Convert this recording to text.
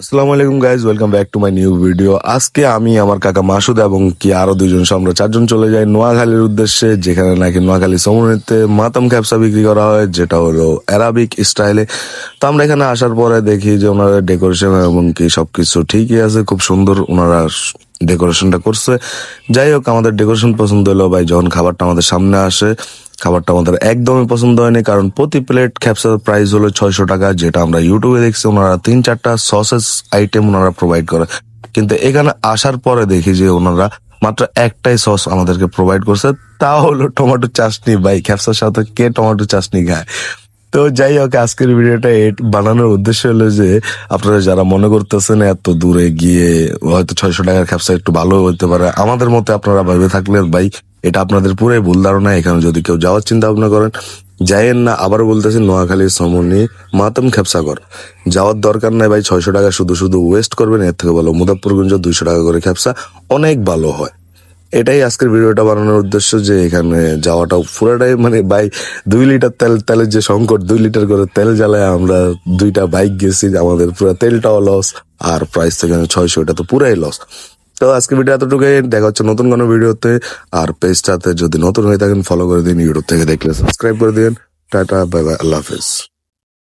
আসসালামু আলাইকুম guys, welcome back to my new video. আজকে আমি আমার কাকা মাসুদ এবং কি আরো দুইজন সহ আমরা চারজন চলে যাই নোয়াখালীর উদ্দেশ্যে, যেখানে নাকি নোয়াখালী সমুদ্রেতে মাতাম খ্যাপসা বিক্রি করা হয়, যেটা হলো অ্যারাবিক স্টাইলে। তো আমরা এখানে আসার পরে দেখি যে ওনারা ডেকোরেশন এবং কি সবকিছু ঠিকই আছে, খুব সুন্দর ওনারা ডেকোরেশনটা করছে। যাই হোক, আমাদের ডেকোরেশন পছন্দ হলো ভাই। যখন খাবারটা আমাদের সামনে আসে, খাবারটা আমাদের একদমই পছন্দ হয়নি, কারণ প্রতি প্লেট খ্যাপসার প্রাইস হলো 600 টাকা, যেটা আমরা ইউটিউবে দেখছি ওনারা 3-4টা সসেস আইটেম ওনারা প্রোভাইড করে। কিন্তু এখানে আসার পরে দেখি যে ওনারা মাত্র একটাই সস আমাদেরকে প্রোভাইড করছে, তা হলো টমেটো চাটনি। ভাই, খ্যাপসার সাথে কে টমেটো চাটনি খায়? তো যাই হোক, আজকের ভিডিওটা বানানোর উদ্দেশ্য হলো যে আপনারা যারা মনে করতেছেন এত দূরে গিয়ে হয়তো 600 টাকার খ্যাপসা একটু ভালো হতে পারে, আমাদের মতে আপনারা ভেবে থাকলে ভাই এটা আপনাদের পুরাই ভুল ধারণা। এখানে যদি কেউ যাওয়ার চিন্তা ভাবনা করেন, যাইয়েন না। আবার বলতেছি, নোয়াখালীর সমনি মাতাম খ্যাপসাগর যাওয়ার দরকার নাই ভাই। 600 টাকা শুধু শুধু ওয়েস্ট করবেন, এর থেকে ভালো মুজাফফরগঞ্জ 200 টাকা করে খ্যাপসা অনেক ভালো হয়। এটাই আজকের ভিডিওটা বানানোর উদ্দেশ্য, যে এখানে যাওয়াটা পুরাটাই মানে ভাই 2 লিটার তেলের যে সংকট, 2 লিটার করে তেল জ্বালায় আমরা 2টা বাইক গেছি, আমাদের পুরো তেলটাও লস, আর প্রাইস থেকে 600, এটা তো পুরাই লস। তো আজকে ভিডিও এতটুকুই, দেখা হচ্ছে নতুন কোনো ভিডিওতে। আর পেজটাতে যদি নতুন হয়ে থাকেন ফলো করে দিন, ইউটিউব থেকে দেখলে সাবস্ক্রাইব করে দিন। টাটা, বাই বাই, আল্লাহ হাফেজ।